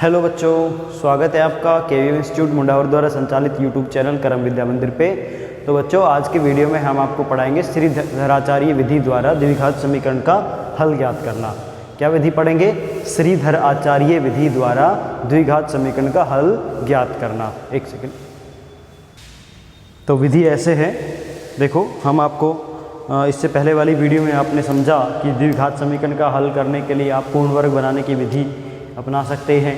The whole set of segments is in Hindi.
हेलो बच्चों, स्वागत है आपका केवीएम इंस्टीट्यूट मुंडावर द्वारा संचालित यूट्यूब चैनल करम विद्या मंदिर पे। तो बच्चों, आज के वीडियो में हम आपको पढ़ाएंगे श्रीधराचार्य विधि द्वारा द्विघात समीकरण का हल ज्ञात करना। क्या विधि पढ़ेंगे? श्रीधराचार्य विधि द्वारा द्विघात समीकरण का हल ज्ञात करना। एक सेकंड। तो विधि ऐसे है, देखो हम आपको इससे पहले वाली वीडियो में आपने समझा कि द्विघात समीकरण का हल करने के लिए आप पूर्ण वर्ग बनाने की विधि अपना सकते हैं।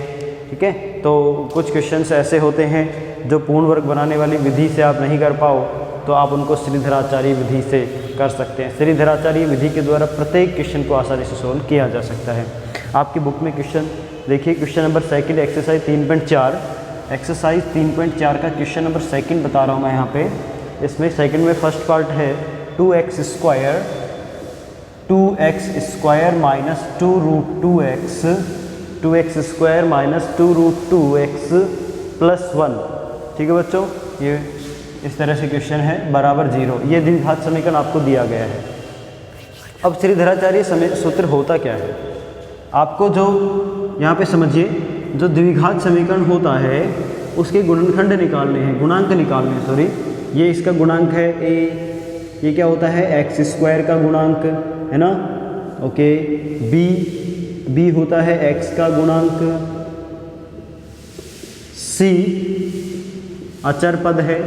ठीक है, तो कुछ क्वेश्चंस ऐसे होते हैं जो पूर्ण वर्ग बनाने वाली विधि से आप नहीं कर पाओ, तो आप उनको श्रीधराचार्य विधि से कर सकते हैं। श्रीधराचार्य विधि के द्वारा प्रत्येक क्वेश्चन को आसानी से सोल्व किया जा सकता है। आपकी बुक में क्वेश्चन देखिए, question number second exercise 3.4, exercise 3.4 का क्वेश्चन नंबर सेकंड बता रहा हूँ मैं यहाँ पे। इसमें सेकंड में फर्स्ट पार्ट है 2x square minus 2x square minus 2√2x plus 1। ठीक है बच्चों, ये इस तरह से क्वेश्चन है बराबर 0। ये द्विघात समीकरण आपको दिया गया है। अब श्रीधराचार्य सूत्र होता क्या है, आपको जो यहाँ पे समझिए, जो द्विघात समीकरण होता है उसके गुणनखंड निकालने हैं, गुणांक निकालने हैं, सॉरी। ये इसका गुणांक है a, ये क्या होता है x स्क्वायर का गुणांक है ना, ओके। b होता है x का गुणांक, c अचर पद है।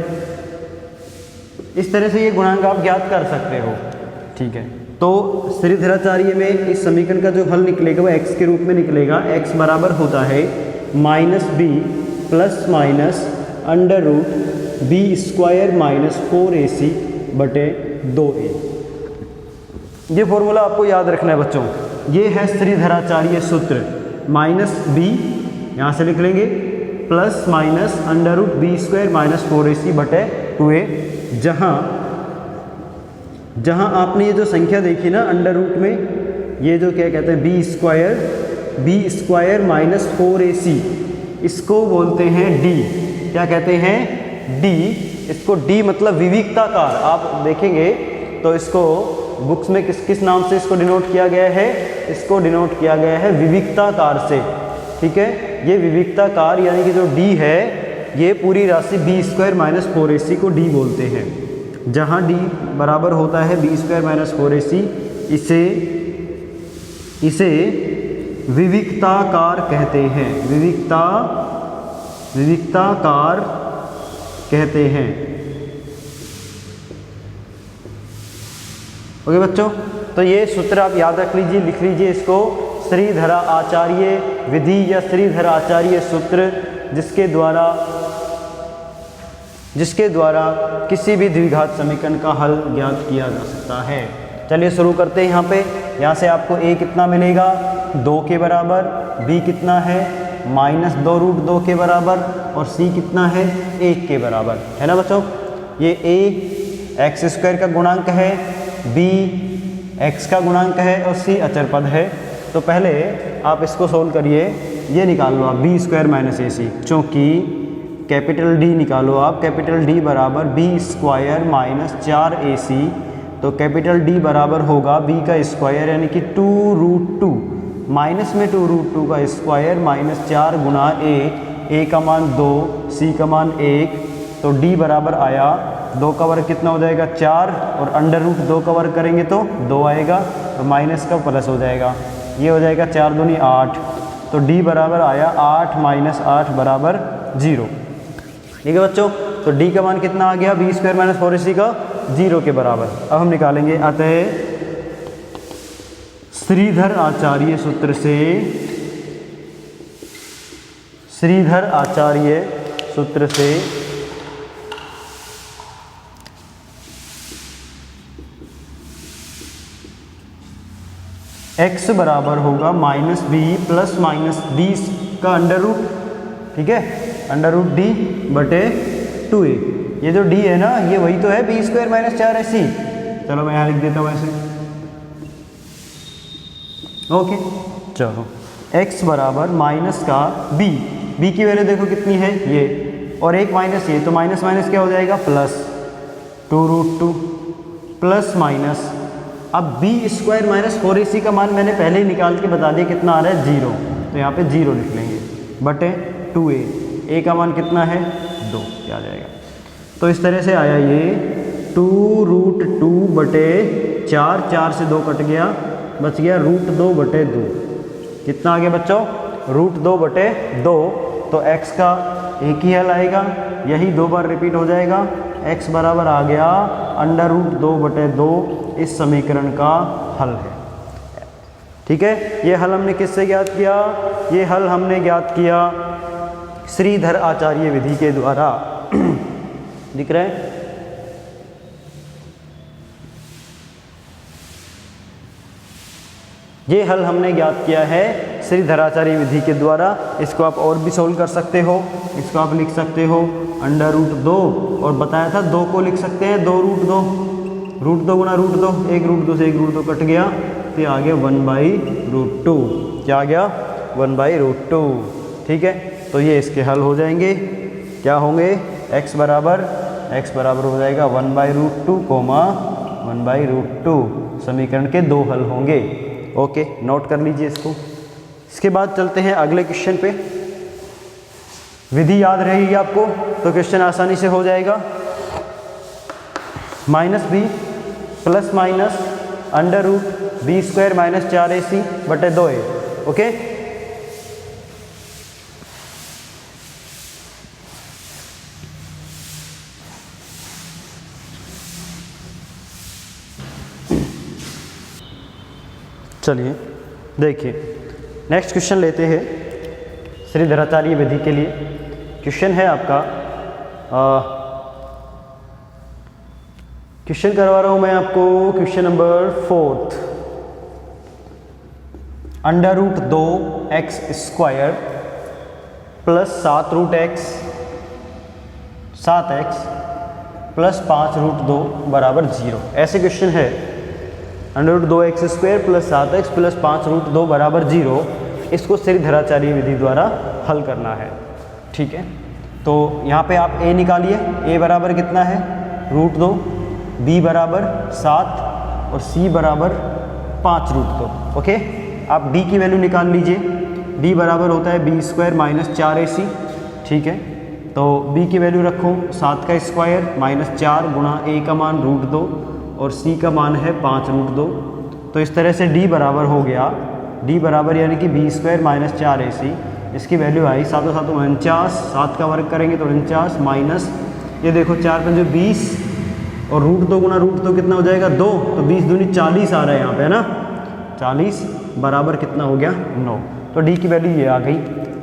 इस तरह से ये गुणांक आप ज्ञात कर सकते हो। ठीक है, तो श्रीधराचार्य में इस समीकरण का जो हल निकलेगा वो x के रूप में निकलेगा। x बराबर होता है -b plus minus under root b square minus 4ac बटे 2a। ये फॉर्मूला आपको याद रखना है बच्चों। ये है श्रीधराचार्य सूत्र। -b यहाँ से लिख लेंगे, plus minus under root b square minus 4ac बटे 2a। जहाँ आपने ये जो संख्या देखी ना अंडर रूट में, ये जो क्या कहते हैं b स्क्वायर माइनस 4ac, इसको बोलते हैं d। क्या कहते हैं? d। इसको d मतलब विविक्ताकार। आप देखेंगे तो इसको बुक्स में किस नाम से इसको डिनोट किया गया है? इसको डिनोट किया गया है विविक्ताकार से। ठीक है, ये विविक्ताकार यानी कि जो d है, ये पूरी राशि b स्क्वायर माइनस 4ac को d बोलते हैं। जहाँ d बराबर होता है b स्क्वायर माइनस 4ac, इसे विविक्ताकार कहते हैं। विविक्ताकार कहते हैं। ओके बच्चों, तो ये सूत्र आप याद रख लीजिए, लिख लीजिए इसको। श्रीधराचार्य विधि या श्रीधराचार्य सूत्र, जिसके द्वारा किसी भी द्विघात समीकरण का हल ज्ञात किया जा सकता है। चलिए शुरू करते हैं। यहाँ से आपको a कितना मिलेगा? 2 के बराबर। b कितना है? -2√2 के बराबर। और c कितना है? 1 के बराबर, है ना बच्चों। ये a x स्क्वायर का गुणांक है, b x का गुणांक है और c अचर पद है। तो पहले आप इसको सोल्व करिए। ये निकाल लो आप b स्क्वायर माइनस ac, चूँकि कैपिटल D निकालो आप। कैपिटल D बराबर b स्क्वायर माइनस 4ac, तो कैपिटल D बराबर होगा b का स्क्वायर यानी कि 2√2, माइनस में 2√2 का स्क्वायर माइनस 4 गुना a का मान 2, c का मान 1। तो d बराबर आया 2 का वर्ग कितना हो जाएगा? 4, और अंडर रूट 2 का वर्ग करेंगे तो 2 आएगा, तो माइनस का प्लस हो जाएगा। ये हो जाएगा 4 दूनी 8। तो d बराबर आया 8 माइनस 8 बराबर 0। ठीक है बच्चों, तो d का मान कितना आ गया? b स्क्वायर माइनस 4ac का 0 के बराबर। अब हम निकालेंगे। अतः श्रीधराचार्य सूत्र से x बराबर होगा -b प्लस माइनस d का अंडर रूट, ठीक है, अंडर रूट d बटे 2a। ये जो d है ना, ये वही तो है b स्क्वायर माइनस 4ac। चलो मैं यहाँ लिख देता हूँ ऐसे। ओके, चलो x बराबर माइनस का b की वैल्यू देखो कितनी है ये, और एक माइनस ये, तो माइनस माइनस क्या हो जाएगा? Plus 2√2 plus minus. अब b स्क्वायर माइनस 4ac का मान मैंने पहले ही निकाल के बता दिया कितना आ रहा है? 0। तो यहाँ पे 0 लिख लेंगे। बटे 2a, a का मान कितना है 2, क्या आ जाएगा। तो इस तरह से आया ये 2√2 बटे 4, 4 से 2 कट गया, बच गया √2 बटे 2। कितना आ गया बच्चों, √2 बटे 2। तो x का एक ही हल आएगा, यही 2 बार रिपीट हो जाएगा। x बराबर आ गया √2 बटे 2 इस समीकरण का हल है। ठीक है, ये हल हमने किससे ज्ञात किया, ये हल हमने ज्ञात किया श्रीधर आचार्य विधि के द्वारा। दिख रहा है, ये हल हमने ज्ञात किया है श्रीधराचार्य विधि के द्वारा। इसको आप और भी सोल्व कर सकते हो, इसको आप लिख सकते हो √2, और बताया था 2 को लिख सकते हैं 2√2, √2 गुना √2, 1 √2 से 1 √2 कट गया, तो आ गया 1/√2। क्या आ गया 1/√2। ठीक है, तो ये इसके हल हो जाएंगे, क्या होंगे, x बराबर हो जाएगा 1/√2, 1/√2। समीकरण के 2 हल होंगे। ओके, नोट कर लीजिए इसको। इसके बाद चलते हैं अगले क्वेश्चन पे। विधि याद रहेगी आपको तो क्वेश्चन आसानी से हो जाएगा। -b plus minus √b² - 4ac बटे 2a। ओके, चलिए देखिए, नेक्स्ट क्वेश्चन लेते हैं श्रीधराचार्य विधि के लिए। क्वेश्चन है आपका, क्वेश्चन करवा रहा हूं मैं आपको, question number 4, √2x² plus 7x plus 5√2 बराबर 0। ऐसे क्वेश्चन है, √2x² प्लस 7x प्लस 5√2 बराबर 0। इसको श्रीधराचार्य विधि द्वारा हल करना है। ठीक है, तो यहाँ पे आप a निकालिए, a बराबर कितना है √2, b बराबर 7 और c बराबर 5√2। ओके, आप d की वैल्यू निकाल लीजिए, d बराबर होता है b² - 4ac। ठीक है, तो b की वैल्यू रखो 7 का स्क्वायर -4 गुणा a का मान √2 और c का मान है 5√2। तो इस तरह से d बराबर हो गया, d बराबर यानी कि b² - 4ac, इसकी वैल्यू आई 7 7 49, 7 का वर्ग करेंगे तो 49 माइनस ये देखो 4 5 20 और √2 गुना √2 कितना हो जाएगा 2, तो 20 दूनी 40 आ रहा है यहाँ पे, है ना, 40 बराबर कितना हो गया 9। तो d की वैल्यू ये आ गई।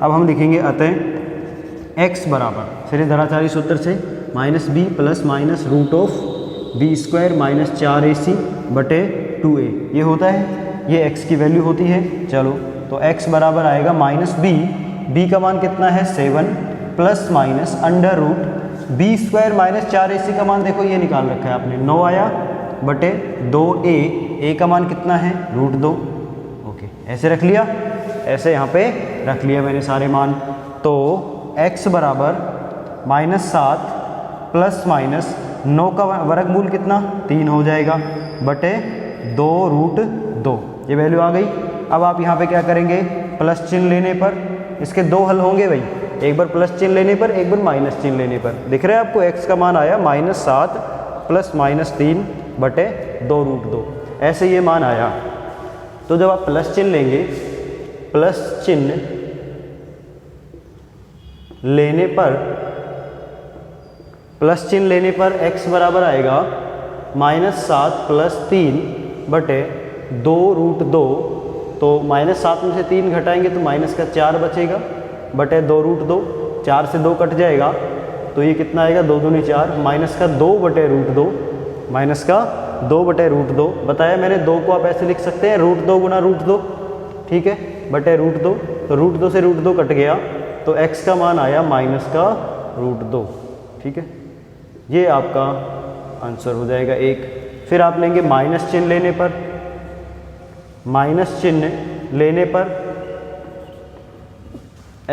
अब हम लिखेंगे अतः x बराबर श्रीधराचार्य सूत्र से -b plus minus √b² - 4ac बटे 2a, ये होता है, ये x की वैल्यू होती है। चलो, तो x बराबर आएगा -b का मान कितना है 7 प्लस माइनस √b² - 4ac का मान देखो ये निकाल रखा है आपने, 9 आया बटे 2a का मान कितना है √2। ओके, ऐसे रख लिया, ऐसे यहाँ पे रख लिया मैंने सारे मान। तो x बराबर -7 प्लस माइनस 9 का वर्गमूल कितना 3 हो जाएगा बटे 2√2, ये वैल्यू आ गई। अब आप यहाँ पे क्या करेंगे, प्लस चिन्ह लेने पर इसके 2 हल होंगे भाई, एक बार प्लस चिन्ह लेने पर, एक बार माइनस चिन्ह लेने पर। दिख रहा है आपको, x का मान आया -7 प्लस -3 बटे 2√2, ऐसे ये मान आया। तो जब आप प्लस चिन्ह लेंगे, प्लस चिन्ह लेने पर x बराबर आएगा -7 प्लस 3 बटे 2√2। तो -7 में से 3 घटाएंगे तो माइनस का 4 बचेगा बटे 2√2, 4 से 2 कट जाएगा तो ये कितना आएगा 2 दूनी 4, माइनस का 2 बटे √2, माइनस का 2 बटे √2। बताया मैंने 2 को आप ऐसे लिख सकते हैं √2 गुना √2, ठीक है, बटे √2। तो √2 से √2 कट गया तो x का मान आया माइनस का √2। ठीक है, ये आपका आंसर हो जाएगा 1। फिर आप लेंगे माइनस चिन्ह लेने पर, माइनस चिन्ह लेने पर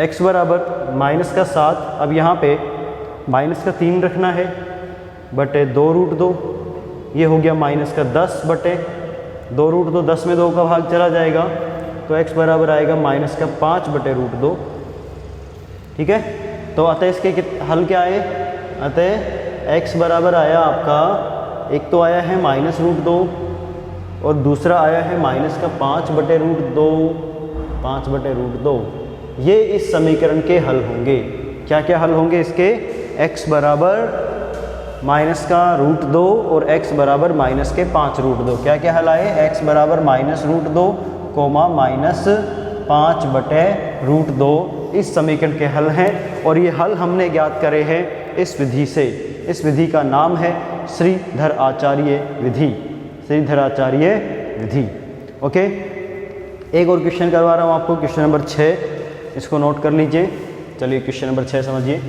x बराबर माइनस का 7, अब यहाँ पे माइनस का 3 रखना है बटे 2√2, ये हो गया माइनस का 10 बटे 2√2, 10 में 2 का भाग चला जाएगा तो x बराबर आएगा माइनस का 5 बटे √2। ठीक है। तो अतः इसके हल क्या आए, अतः x बराबर आया आपका, एक तो आया है -√2 और दूसरा आया है -5/√2, 5/√2। ये इस समीकरण के हल होंगे। क्या क्या हल होंगे इसके, x बराबर -√2 और x बराबर -5√2। क्या क्या हल आए, x बराबर -√2, -5/√2 इस समीकरण के हल हैं। और ये हल हमने ज्ञात करे हैं इस विधि से। इस विधि का नाम है श्रीधराचार्य विधि, श्रीधराचार्य विधि। ओके, एक और क्वेश्चन करवा रहा हूँ आपको, क्वेश्चन नंबर 6, इसको नोट कर लीजिए। चलिए क्वेश्चन नंबर 6 समझिए।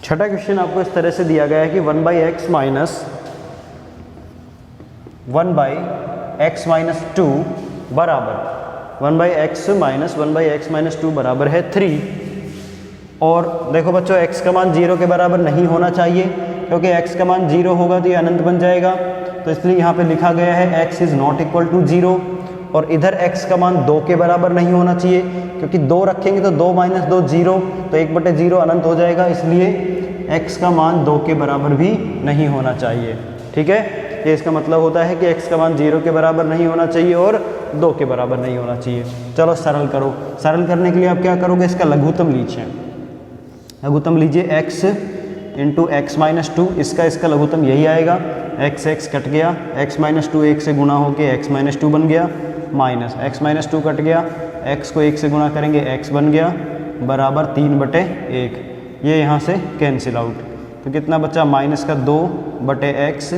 छठा क्वेश्चन आपको इस तरह से दिया गया है कि 1/x माइनस 1/x-2 बराबर 1/x माइनस 1/x-2 बराबर है 3। और देखो बच्चों, x का मान 0 के बराबर नहीं होना चाहिए, क्योंकि x का मान 0 होगा तो ये अनंत बन जाएगा। तो इसलिए यहाँ पे लिखा गया है x is not equal to 0। और इधर x का मान 2 के बराबर नहीं होना चाहिए, क्योंकि 2 रखेंगे तो 2 - 2 0, तो 1/0 अनंत हो जाएगा। इसलिए x का मान 2 के बराबर भी नहीं होना चाहिए। ठीक है, ये इसका मतलब होता है कि x का मान 0 के बराबर नहीं होना चाहिए और 2 के बराबर नहीं होना चाहिए। चलो सरल करो। सरल करने के लिए आप क्या करोगे, इसका लघुत्तम लीजिए। लघुत्तम लीजिए x इंटू x-2, इसका लघुत्तम यही आएगा। x कट गया, x-2 1 से गुणा होके x-2 बन गया, माइनस x-2 कट गया, x को 1 से गुणा करेंगे x बन गया, बराबर 3/1। ये यहाँ से कैंसिल आउट, तो कितना बचा, -2/x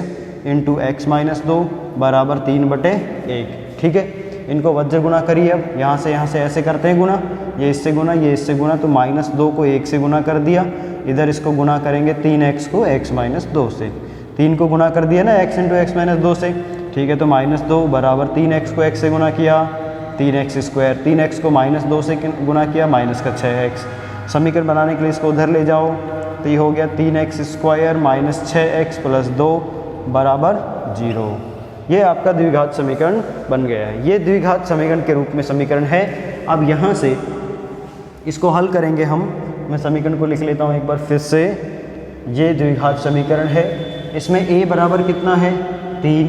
इंटू x-2 बराबर 3/1। ठीक है, इनको वज्र गुणा करिए। अब यहाँ से ऐसे करते हैं गुणा, ये इससे गुणा, ये इससे गुणा, तो -2 को 1 से गुणा कर दिया। इधर इसको गुणा करेंगे 3x को x-2 से, 3 को गुणा कर दिया ना x इंटू x-2 से। ठीक है, तो -2 बराबर 3x को x से गुणा किया 3x², 3x को -2 से गुणा किया -6x। समीकरण बनाने के लिए इसको उधर ले जाओ, तो ये हो गया 3x² - 6x + 2 बराबर 0। ये आपका द्विघात समीकरण बन गया है। ये द्विघात समीकरण के रूप में समीकरण है। अब यहाँ से इसको हल करेंगे हम। मैं समीकरण को लिख लेता हूँ एक बार फिर से। ये द्विघात समीकरण है। इसमें a बराबर कितना है, 3,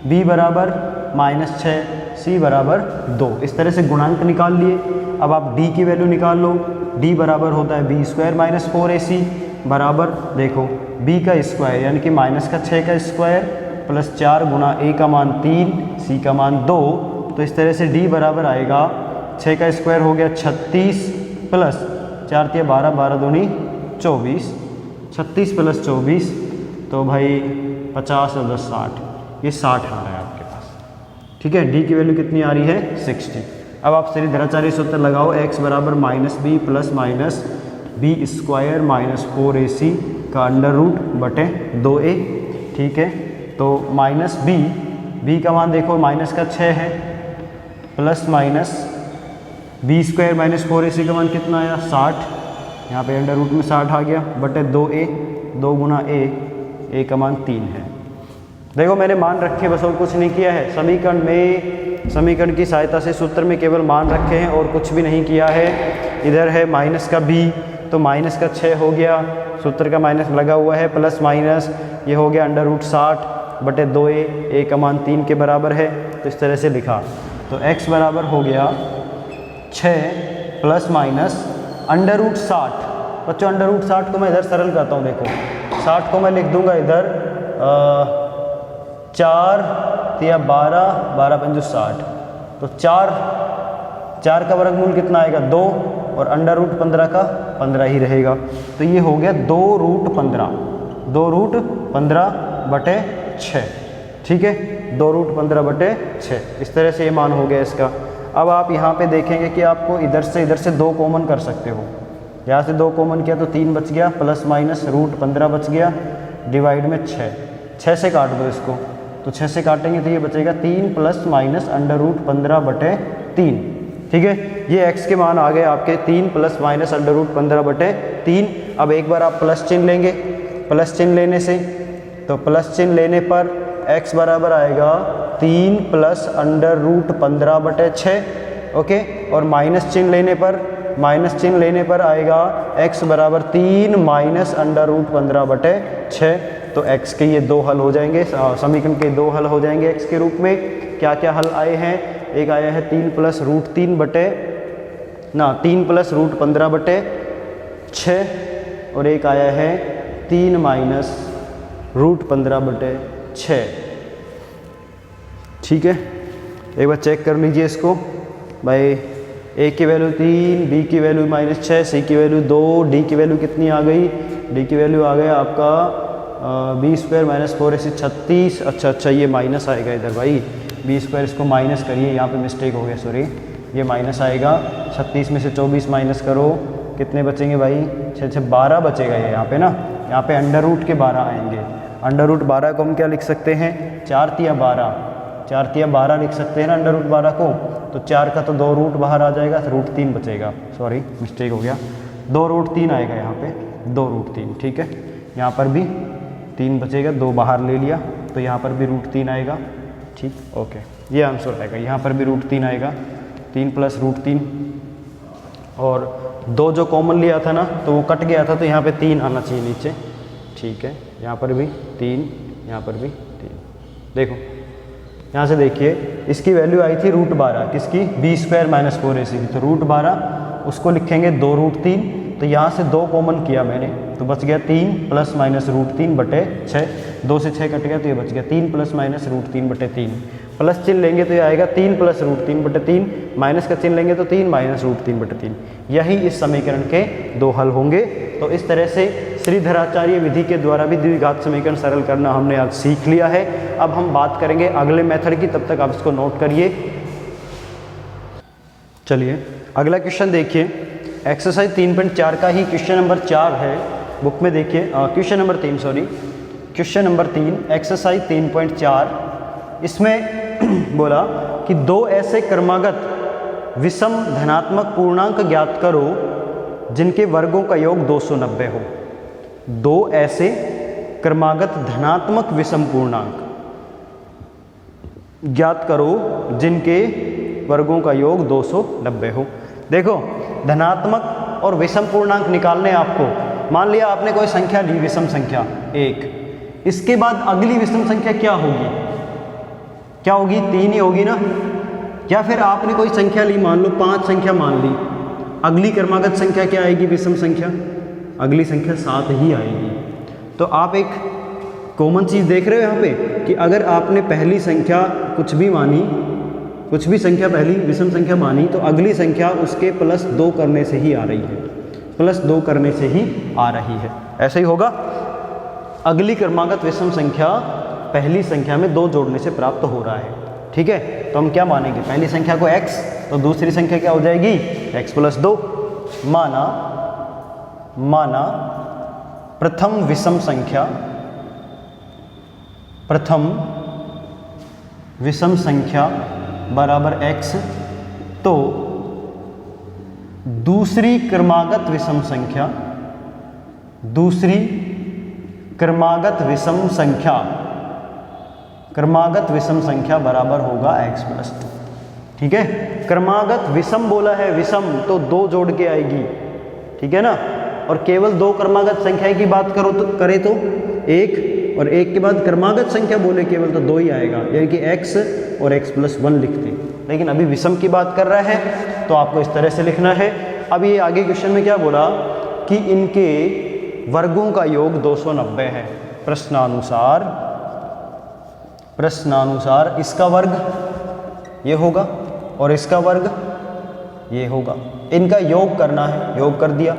b बराबर -6, c बराबर 2। इस तरह से गुणांक निकाल लिए। अब आप d की वैल्यू निकाल लो। d बराबर होता है b² - 4ac बराबर, देखो b का स्क्वायर यानी कि -6 का स्क्वायर प्लस 4 गुणा a का मान 3, c का मान 2। तो इस तरह से d बराबर आएगा, 6 का स्क्वायर हो गया 36 प्लस 4 × 12, 12 दूनी 24, 36 + 24, तो भाई 50 और 10 60, ये 60 आ रहा है आपके पास। ठीक है, d की वैल्यू कितनी आ रही है, 60। अब आप श्रीधराचार्य सूत्र लगाओ, x बराबर -b plus minus b² - 4ac का √2a। ठीक है, तो -b का मान देखो -6 है, प्लस माइनस b² - 4ac का मान कितना आया, 60। यहाँ पे √ में 60 आ गया, बटे 2a, 2 गुना a का मान 3 है। देखो मैंने मान रखे, बस और कुछ नहीं किया है। समीकरण की सहायता से सूत्र में केवल मान रखे हैं और कुछ भी नहीं किया है। इधर है माइनस का b, तो -6 हो गया, सूत्र का माइनस लगा हुआ है, प्लस माइनस ये हो गया √60 बटे 2a का मान 3 के बराबर है। तो इस तरह से लिखा, तो x बराबर हो गया 6 प्लस माइनस √60। बच्चों √60 को मैं इधर सरल करता हूँ। देखो 60 को मैं लिख दूंगा इधर 4 या 12, 12 × 5 60, तो 4 का वर्गमूल कितना आएगा, 2, और √15 का 15 ही रहेगा। तो ये हो गया 2√15, 2√15 बटे 6। ठीक है, 2√15 बटे 6। इस तरह से ये मान हो गया इसका। अब आप यहाँ पे देखेंगे कि आपको इधर से 2 कॉमन कर सकते हो। यहाँ से 2 कॉमन किया तो 3 बच गया, प्लस माइनस √15 बच गया, डिवाइड में 6 से काट दो इसको, तो 6 से काटेंगे तो ये बचेगा 3 प्लस माइनस √15 बटे 3। ठीक है, ये x के मान आ गए आपके 3 प्लस माइनस अंडर रूट 15/3। अब एक बार आप प्लस चिन्ह लेंगे, प्लस चिन्ह लेने से तो प्लस चिन्ह लेने पर x बराबर आएगा 3 प्लस अंडर रूट 15/6, ओके। और माइनस चिन्ह लेने पर आएगा x बराबर 3 माइनस अंडर रूट 15/6। तो x के ये दो हल हो जाएंगे, समीकरण के दो हल हो जाएंगे x के रूप में। क्या क्या हल आए हैं? एक आया है 3 प्लस रूट 15/6 और एक आया है 3 माइनस रूट 15/6। ठीक है, एक बार चेक कर लीजिए इसको भाई। a की वैल्यू 3, b की वैल्यू -6, c की वैल्यू 2, d की वैल्यू कितनी आ गई? d की वैल्यू आ गया आपका b² - 4ac 36। अच्छा ये माइनस आएगा इधर भाई, b² इसको माइनस करिए, यहाँ पे मिस्टेक हो गया, सॉरी। ये माइनस आएगा, 36 में से 24 माइनस करो, कितने बचेंगे भाई? 6 12 बचेगा ये यहाँ पे ना। यहाँ पे अंडर रूट के 12 आएंगे। अंडर रूट 12 को हम क्या लिख सकते हैं? 4 तिया 12 लिख सकते हैं ना अंडर रूट 12 को। तो 4 का तो 2 रूट बाहर आ जाएगा, तो रूट 3 बचेगा, सॉरी मिस्टेक हो गया, 2 रूट 3 आएगा यहाँ पे, 2 रूट 3। ठीक है, यहाँ पर भी 3 बचेगा, 2 बाहर ले लिया तो यहाँ पर भी रूट 3 आएगा। ठीक, ओके, ये आंसर आएगा। यहाँ पर भी रूट 3 आएगा, 3 प्लस रूट 3, और 2 जो कॉमन लिया था ना तो वो कट गया था, तो यहाँ पे 3 आना चाहिए नीचे। ठीक है, यहाँ पर भी 3, यहाँ पर भी 3। देखो यहाँ से देखिए, इसकी वैल्यू आई थी रूट 12, किसकी? b² - 4ac की। तो रूट 12 उसको लिखेंगे 2 रूट 3, तो यहाँ से 2 कॉमन किया मैंने तो बच गया 3 प्लस माइनस रूट 3/6। 2 से 6 कट गया तो ये बच गया 3 प्लस माइनस रूट 3/3। प्लस चिन्ह लेंगे तो ये आएगा 3 प्लस रूट 3/3, माइनस का चिन्ह लेंगे तो 3 माइनस रूट 3/3। यही इस समीकरण के 2 हल होंगे। तो इस तरह से श्रीधराचार्य विधि के द्वारा भी द्विघात समीकरण सरल करना हमने आज सीख लिया है। अब हम बात करेंगे अगले मेथड की, तब तक आप इसको नोट करिए। चलिए अगला क्वेश्चन देखिए, एक्सरसाइज 3.4 का ही क्वेश्चन नंबर 4 है बुक में। देखिए question number 3, sorry question number 3 exercise 3.4। इसमें बोला कि 2 ऐसे क्रमागत विषम धनात्मक पूर्णांक ज्ञात करो जिनके वर्गों का योग 290 हो। 2 ऐसे क्रमागत धनात्मक विषम पूर्णांक ज्ञात करो जिनके वर्गों का योग 290 हो। देखो धनात्मक और विषम पूर्णांक निकालने आपको, मान लिया आपने कोई संख्या ली, विषम संख्या 1, इसके बाद अगली विषम संख्या क्या होगी? 3 ही होगी ना। या फिर आपने कोई संख्या ली, मान लो 5 संख्या मान ली, अगली क्रमागत संख्या क्या आएगी? विषम संख्या, अगली संख्या 7 ही आएगी। तो आप एक कॉमन चीज़ देख रहे हो यहाँ पे कि अगर आपने पहली संख्या कुछ भी मानी, कुछ भी संख्या पहली विषम संख्या मानी, तो अगली संख्या उसके +2 करने से ही आ रही है, +2 करने से ही आ रही है। ऐसे ही होगा, अगली क्रमागत विषम संख्या पहली संख्या में 2 जोड़ने से प्राप्त हो रहा है। ठीक है, तो हम क्या मानेंगे? पहली संख्या को x, तो दूसरी संख्या क्या हो जाएगी? x + 2। माना प्रथम विषम संख्या बराबर x, तो दूसरी क्रमागत विषम संख्या बराबर होगा x + 2। ठीक है, क्रमागत विषम बोला है, विषम तो 2 जोड़ के आएगी। ठीक है ना, और केवल 2 क्रमागत संख्या की बात करें तो 1, और 1 के बाद क्रमागत संख्या बोले केवल तो 2 ही आएगा, यानी कि x और x + 1 लिखते। लेकिन अभी विषम की बात कर रहा है तो आपको इस तरह से लिखना है। अब ये आगे क्वेश्चन में क्या बोला कि इनके वर्गों का योग 290 है। प्रश्नानुसार इसका वर्ग ये होगा और इसका वर्ग ये होगा। इनका योग करना है, योग कर दिया।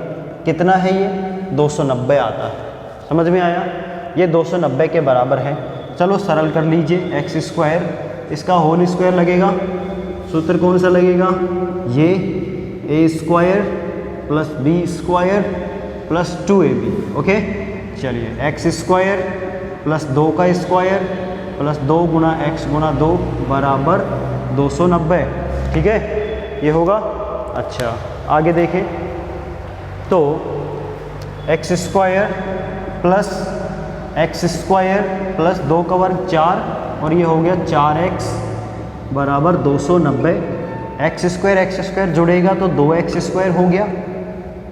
कितना है ये? 290 आता है। समझ में आया? ये 290 के बराबर है। चलो सरल कर लीजिए, x², इसका होल स्क्वायर लगेगा। सूत्र कौन सा लगेगा? ये a² + b² + 2ab। ओके, चलिए x² + 2 का स्क्वायर + 2 × x × 2 बराबर 290। ठीक है, ये होगा। अच्छा आगे देखें तो एक्स स्क्वायर प्लस 2 का वर्ग 4 और ये हो गया 4x बराबर 290। एक्स स्क्वायर जुड़ेगा तो 2x² हो गया।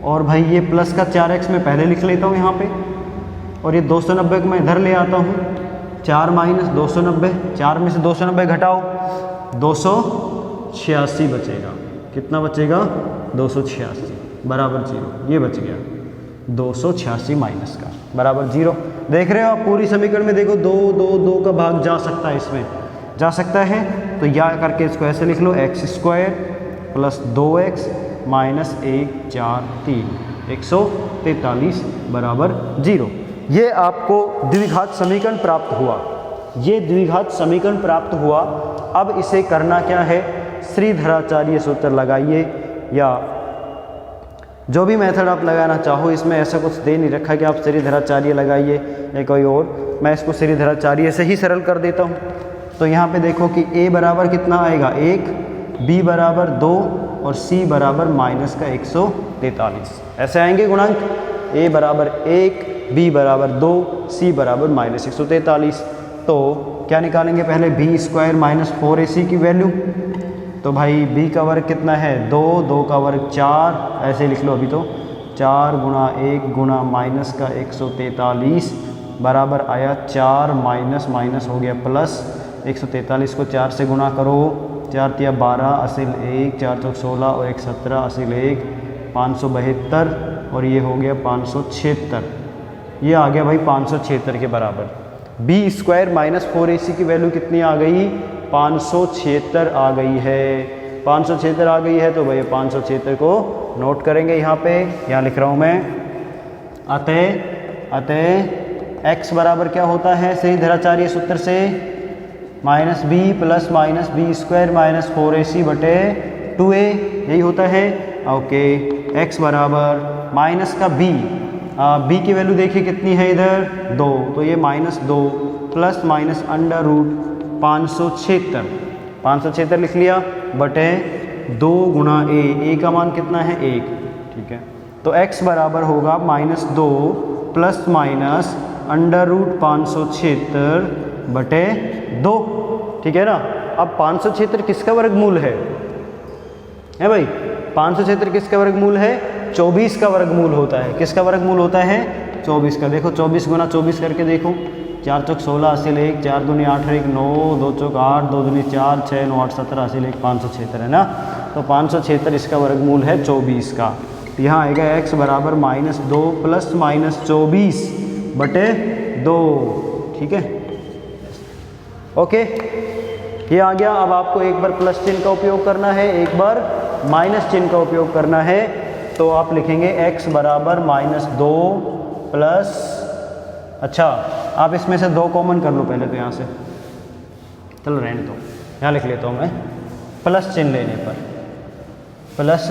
और भाई ये प्लस का 4x मैं पहले लिख लेता हूँ यहाँ पे, और ये 290 को मैं इधर ले आता हूँ। 4 माइनस 290, 4 में से 290 घटाओ 286 बचेगा। कितना बचेगा? 286 बराबर 0। ये बच गया 286 माइनस का बराबर 0। देख रहे हो आप पूरी समीकरण में देखो 2 का भाग जा सकता है, इसमें जा सकता है। तो या करके इसको ऐसे लिख लो x square plus 2x minus 1 4 3 143 बराबर 0। ये आपको द्विघात समीकरण प्राप्त हुआ। ये द्विघात समीकरण प्राप्त हुआ। अब इसे करना क्या है? श्रीधराचार्य सूत्र लगाइए या जो भी मेथड आप लगाना चाहो। इसमें ऐसा कुछ दे नहीं रखा कि आप श्रीधराचार्य लगाइए या कोई और। मैं इसको श्रीधराचार्य से ही सरल कर देता हूँ। तो यहाँ पे देखो कि a बराबर कितना आएगा 1, b बराबर 2 और c बराबर माइनस का 143। ऐसे आएंगे गुणांक। a बराबर 1, b बराबर 2, c बराबर माइनस 143। तो क्या निकालेंगे? पहले b स्क्वायर माइनस 4ac की वैल्यू। तो भाई b का वर्ग कितना है 2, 2 का वर्ग 4, ऐसे लिख लो अभी तो 4 गुणा 1 गुणा माइनस का 143 बराबर आया 4 माइनस माइनस हो गया प्लस 143 को 4 से गुणा करो। 4 तिया 12 असिल 1, 4 चौक 16 और 1 17 असिल 1 572 और ये हो गया 576। ये आ गया भाई 576 के बराबर। b स्क्वायर माइनस 4ac की वैल्यू कितनी आ गई? 576 आ गई है। 576 आ गई है तो भाई 576 को नोट करेंगे यहाँ पे। यहाँ लिख रहा हूँ मैं। अतः x बराबर क्या होता है श्रीधराचार्य सूत्र से? Minus B plus minus B square minus 4ac बटे 2a, यही होता है। ओके x बराबर माइनस का b, b की वैल्यू देखिए कितनी है इधर 2, तो ये minus 2 plus minus under root 576 लिख लिया बटे 2 गुणा a का मान कितना है 1। ठीक है तो x बराबर होगा minus 2 plus minus under root 576 बटे 2। ठीक है ना। अब 576 किसका वर्गमूल है भाई? 576 किसका वर्गमूल है? 24 का वर्गमूल होता है। किसका वर्गमूल होता है? 24 का। देखो 24 गुना 24 करके देखो। 4 चौक 16 असिल 1, 4 दूनी 8 1 9, 2 चौक 8, 2 दूनी 4 6 9 8 17 असिल 1 576 है ना। तो 576 इसका वर्गमूल है 24 का। यहाँ आएगा x बराबर माइनस 2 प्लस माइनस 24 बटे 2। ठीक है ओके ये आ गया। अब आपको एक बार प्लस चिन्ह का उपयोग करना है, एक बार माइनस चिन्ह का उपयोग करना है। तो आप लिखेंगे x बराबर माइनस 2 प्लस, अच्छा आप इसमें से 2 कॉमन कर लो पहले तो यहाँ से, चलो रहने दो, यहाँ लिख लेता हूँ मैं। प्लस चिन्ह लेने पर, प्लस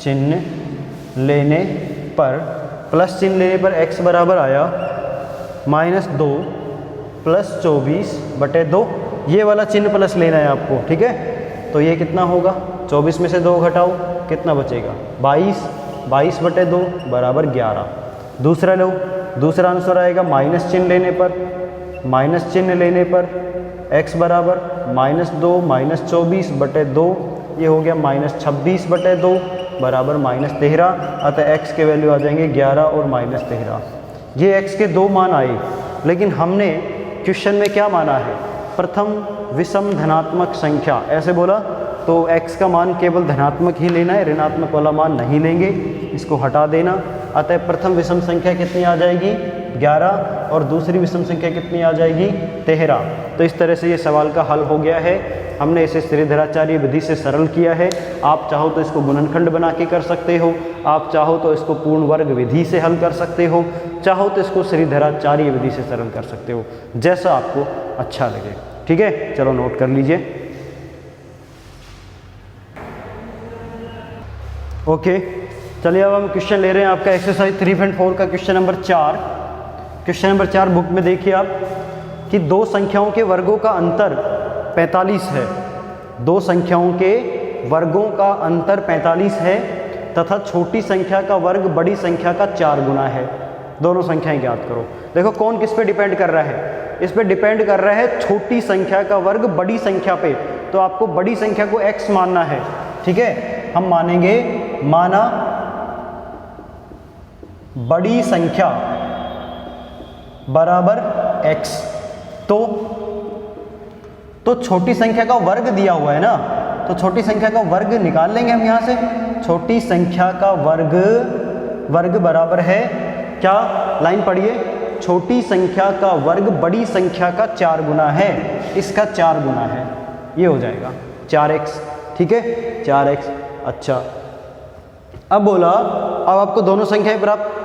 चिन्ह लेने पर, प्लस चिन्ह लेने पर x बराबर आया माइनस 2 प्लस 24 बटे 2। ये वाला चिन्ह प्लस लेना है आपको। ठीक है तो ये कितना होगा? 24 में से 2 घटाओ कितना बचेगा? 22 बटे 2 बराबर 11। दूसरा लो, दूसरा आंसर आएगा माइनस चिन्ह लेने पर। माइनस चिन्ह लेने पर x बराबर माइनस 2 माइनस 24 बटे 2, ये हो गया माइनस 26 बटे 2 बराबर माइनस 13। अतः x के वैल्यू आ जाएंगे 11 और माइनस 13। ये x के 2 मान आए, लेकिन हमने क्वेश्चन में क्या माना है? प्रथम विषम धनात्मक संख्या, ऐसे बोला तो x का मान केवल धनात्मक ही लेना है, ऋणात्मक वाला मान नहीं लेंगे, इसको हटा देना। अतः प्रथम विषम संख्या कितनी आ जाएगी? 11 और दूसरी विषम संख्या कितनी आ जाएगी? 13। तो इस तरह से ये सवाल का हल हो गया है। हमने इसे श्रीधराचार्य विधि से सरल किया है। आप चाहो तो इसको गुणनखंड बना के कर सकते हो, आप चाहो तो इसको पूर्ण वर्ग विधि से हल कर सकते हो, चाहो तो इसको श्रीधराचार्य विधि से सरल कर सकते हो, जैसा आपको अच्छा लगे। ठीक है चलो नोट कर लीजिए। ओके चलिए अब हम क्वेश्चन ले रहे हैं आपका एक्सरसाइज 3.4 का question number 4। Question number 4 book में देखिए आप कि दो संख्याओं के वर्गों का अंतर 45 है। दो संख्याओं के वर्गों का अंतर 45 है तथा छोटी संख्या का वर्ग बड़ी संख्या का 4 गुना है। दोनों संख्याएं ज्ञात करो। देखो कौन किस पे डिपेंड कर रहा है, इस पे डिपेंड कर रहा है छोटी संख्या का वर्ग बड़ी संख्या पे। तो आपको बड़ी संख्या को x मानना है, ठीक है। हम मानेंगे, माना बड़ी संख्या बराबर x, तो छोटी संख्या का वर्ग दिया हुआ है ना, तो छोटी संख्या का वर्ग निकाल लेंगे हम यहाँ से। छोटी संख्या का वर्ग बराबर है क्या, लाइन पढ़िए, छोटी संख्या का वर्ग बड़ी संख्या का 4 गुना है, इसका 4 गुना है, ये हो जाएगा 4x, ठीक है, 4x। अच्छा, अब बोला, अब आपको दोनों संख्याएं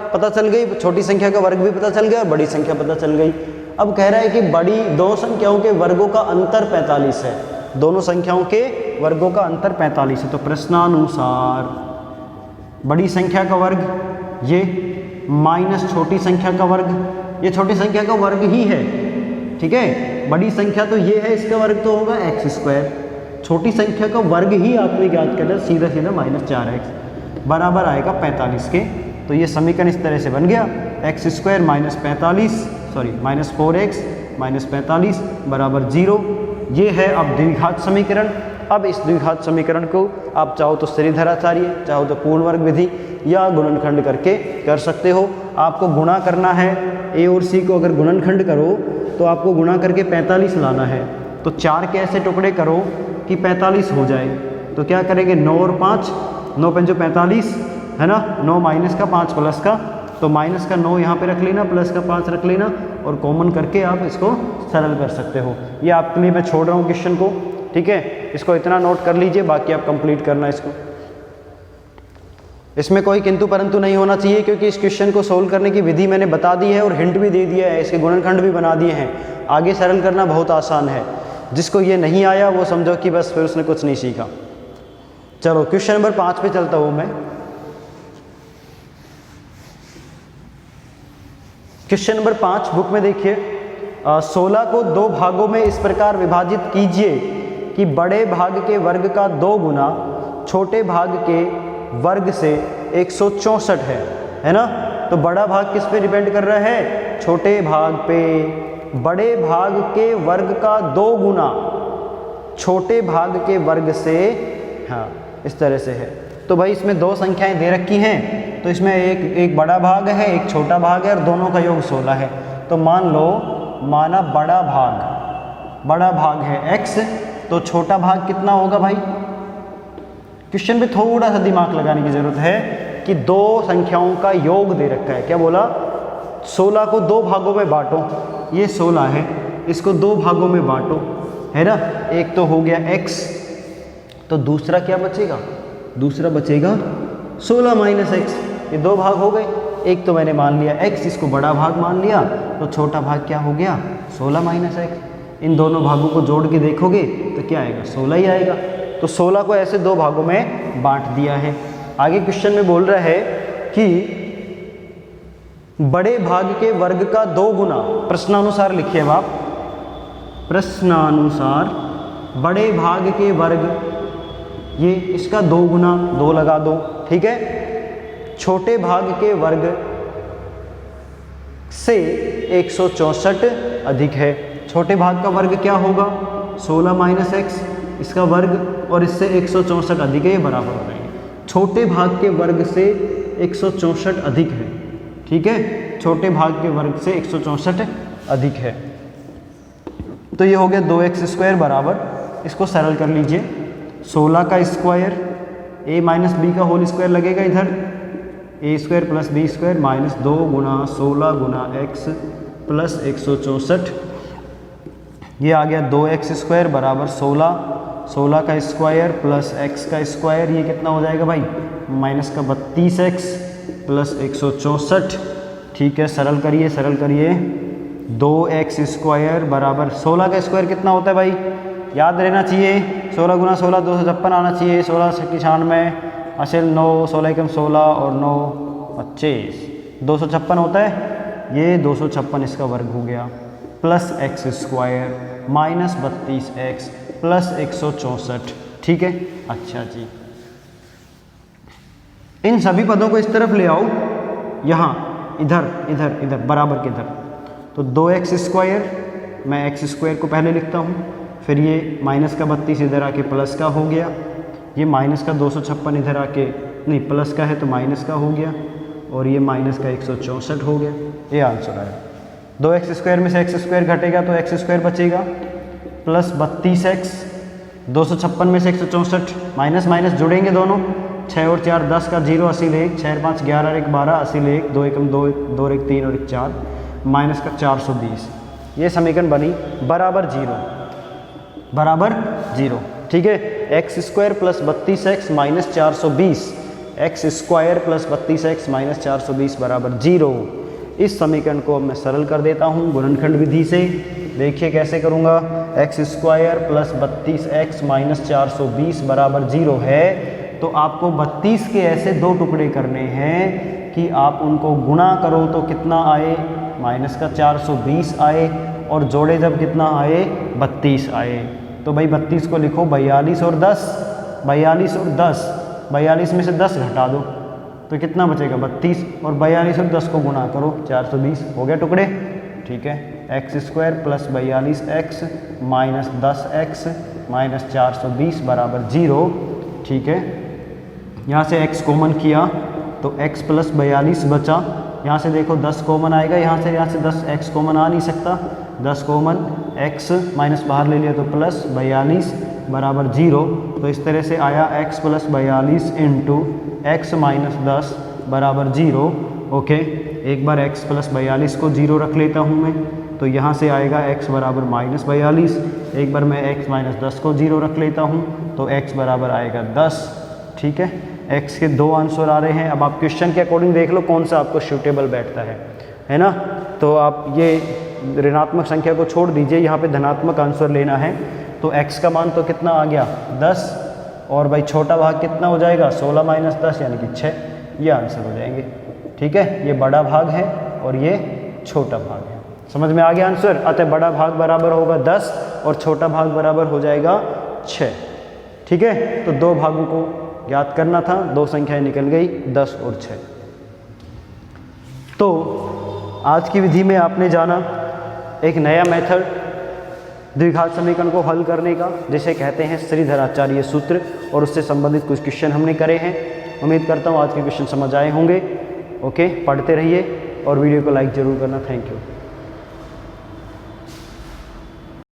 पता चल गई, छोटी संख्या का वर्ग भी पता चल गया और बड़ी संख्या पता चल गई। अब कह रहा है कि बड़ी दो संख्याओं के वर्गों का अंतर 45 है, दोनों संख्याओं के वर्गों का अंतर 45 है। तो प्रश्नानुसार बड़ी संख्या का वर्ग ये माइनस छोटी संख्या का वर्ग, ये छोटी संख्या का वर्ग ही है, ठीक है। बड़ी संख्या तो ये है, इसका वर्ग तो होगा x², छोटी संख्या का वर्ग ही आपने ज्ञात करना, सीधा सीधा -4x बराबर आएगा 45 के। तो ये समीकरण इस तरह से बन गया, x² माइनस 4x माइनस 45 बराबर 0। ये है अब द्विघात समीकरण। अब इस द्विघात समीकरण को आप चाहो तो श्रीधराचार्य, चाहो तो पूर्ण वर्ग विधि या गुणनखंड करके कर सकते हो। आपको गुणा करना है, a और c को अगर गुणनखंड करो तो आपको गुणा करके 45 लाना है। तो 4 के ऐसे टुकड़े करो कि 45 हो जाए। तो क्या करेंगे, 9 और 5, 9 पंजो 45 है ना, 9 माइनस का 5 प्लस का, तो माइनस का 9 यहाँ पे रख लेना, प्लस का 5 रख लेना और कॉमन करके आप इसको सरल कर सकते हो। ये आपके लिए मैं छोड़ रहा हूँ क्वेश्चन को, ठीक है। इसको इतना नोट कर लीजिए, बाकी आप कंप्लीट करना इसको। इसमें कोई किंतु परंतु नहीं होना चाहिए, क्योंकि इस क्वेश्चन को सोल्व करने की विधि मैंने बता दी है और हिंट भी दे दिया है, इसके गुणनखंड भी बना दिए हैं। आगे सरल करना बहुत आसान है, जिसको ये नहीं आया वो समझो कि बस फिर उसने कुछ नहीं सीखा। चलो क्वेश्चन नंबर 5 पे चलता हूँ मैं। क्वेश्चन नंबर 5 बुक में देखिए, 16 को 2 भागों में इस प्रकार विभाजित कीजिए कि बड़े भाग के वर्ग का 2 गुना छोटे भाग के वर्ग से 164 है ना। तो बड़ा भाग किस पे डिपेंड कर रहा है, छोटे भाग पे। बड़े भाग के वर्ग का 2 गुना छोटे भाग के वर्ग से, हाँ इस तरह से है। तो भाई इसमें 2 संख्याएं दे रखी हैं, तो इसमें एक बड़ा भाग है, एक छोटा भाग है और दोनों का योग 16 है। तो मान लो, माना बड़ा भाग है x, तो छोटा भाग कितना होगा भाई। क्वेश्चन पे थोड़ा सा दिमाग लगाने की जरूरत है कि 2 संख्याओं का योग दे रखा है। क्या बोला, 16 को 2 भागों में बांटो, ये 16 है, इसको 2 भागों में बांटो, है ना। एक तो हो गया x, तो दूसरा क्या बचेगा, दूसरा बचेगा 16 माइनस x। ये 2 भाग हो गए, एक तो मैंने मान लिया x, इसको बड़ा भाग मान लिया, तो छोटा भाग क्या हो गया 16 माइनस x। इन दोनों भागों को जोड़ के देखोगे तो क्या आएगा, 16 ही आएगा। तो 16 को ऐसे 2 भागों में बांट दिया है। आगे क्वेश्चन में बोल रहा है कि बड़े भाग के वर्ग का 2 गुना, प्रश्नानुसार लिखिए आप, प्रश्नानुसार बड़े भाग के वर्ग, ये इसका 2 गुना, 2 लगा दो, ठीक है। छोटे भाग के वर्ग से 164 अधिक है। छोटे भाग का वर्ग क्या होगा, 16 माइनस x, इसका वर्ग, और इससे 164 अधिक है, ये बराबर हो जाएंगे। छोटे भाग के वर्ग से 164 अधिक है, ठीक है, छोटे भाग के वर्ग से 164 अधिक है। तो ये हो गया 2x² बराबर, इसको सरल कर लीजिए, 16 का स्क्वायर a माइनस बी का होल स्क्वायर लगेगा इधर, a² प्लस b² माइनस 2 गुना 16 गुना x प्लस 164, ये आ गया 2x² बराबर 16, 16 का स्क्वायर प्लस x का स्क्वायर, ये कितना हो जाएगा भाई, माइनस का 32x प्लस 164, ठीक है। सरल करिए, सरल करिए, 2x² बराबर 16 का स्क्वायर कितना होता है भाई, याद रहना चाहिए, 16 गुना 16 256 आना चाहिए, 16 से 96 असल 9, 16 एकम 16 और 9 25, 256 होता है, ये 256 इसका वर्ग हो गया, plus x² minus 32x plus 164, ठीक है, अच्छा जी। इन सभी पदों को इस तरफ ले आओ, यहाँ इधर इधर इधर बराबर के इधर। तो 2x², मैं x² को पहले लिखता हूँ, फिर ये माइनस का 32 इधर आके प्लस का हो गया, ये माइनस का 256 इधर आके, नहीं प्लस का है तो माइनस का हो गया, और ये माइनस का 164 हो गया। ये आंसर आया। 2x² में से x² घटेगा तो x² बचेगा, प्लस 32x, 256 में से 164, माइनस माइनस जुड़ेंगे दोनों, 6 और 4 10 का 0, 80 ले 1, 6 और 5 11 और 1 12, 80 ले 1, 2 1 2, 2 और 1 3 और 1 4, माइनस का 420। ये समीकरण बनी बराबर 0, बराबर 0। ठीक है, x² plus 32x minus 420, x² plus 32x minus 420 बराबर 0। इस समीकरण को अब मैं सरल कर देता हूँ गुणनखंड विधि से। देखिए कैसे करूँगा, x² प्लस 32x माइनस 420 बराबर 0 है, तो आपको 32 के ऐसे दो टुकड़े करने हैं कि आप उनको गुणा करो तो कितना आए, माइनस का 420 आए, और जोड़े जब कितना आए, 32 आए। तो भाई 32 को लिखो 42 और 10, 42 और 10, 42 में से 10 घटा दो तो कितना बचेगा 32, और 42 और 10 को गुणा करो 420, हो गया टुकड़े। ठीक है, x² plus 42x minus 10x minus 420 बराबर 0। ठीक है, यहाँ से x कॉमन किया तो x प्लस 42 बचा, यहाँ से देखो 10 कॉमन आएगा, यहाँ से 10 x कॉमन आ नहीं सकता, 10 कॉमन, x माइनस बाहर ले लिया तो प्लस 42 बराबर 0। तो इस तरह से आया x plus 42 into x minus 10 बराबर 0। ओके, एक बार x प्लस 42 को 0 रख लेता हूँ मैं, तो यहाँ से आएगा x बराबर माइनस 42। एक बार मैं x माइनस 10 को 0 रख लेता हूँ तो x बराबर आएगा 10। ठीक है, x के दो आंसर आ रहे हैं। अब आप क्वेश्चन के अकॉर्डिंग देख लो कौन सा आपको सूटेबल बैठता है ना। तो आप ये ऋणात्मक संख्या को छोड़ दीजिए, यहाँ पे धनात्मक आंसर लेना है। तो x का मान तो कितना आ गया 10, और भाई छोटा भाग कितना हो जाएगा 16 माइनस 10 यानी कि 6, ये आंसर हो जाएंगे। ठीक है, ये बड़ा भाग है और ये छोटा भाग है। समझ में आ गया आंसर। अतः बड़ा भाग बराबर होगा 10 और छोटा भाग बराबर हो जाएगा 6। ठीक है, तो दो भागों को याद करना था, दो संख्याएं निकल गई 10 और 6। तो आज की विधि में आपने जाना एक नया मेथड द्विघात समीकरण को हल करने का, जिसे कहते हैं श्रीधराचार्य सूत्र, और उससे संबंधित कुछ क्वेश्चन हमने करे हैं। उम्मीद करता हूँ आज के क्वेश्चन समझ आए होंगे। ओके, पढ़ते रहिए और वीडियो को लाइक ज़रूर करना। Thank you.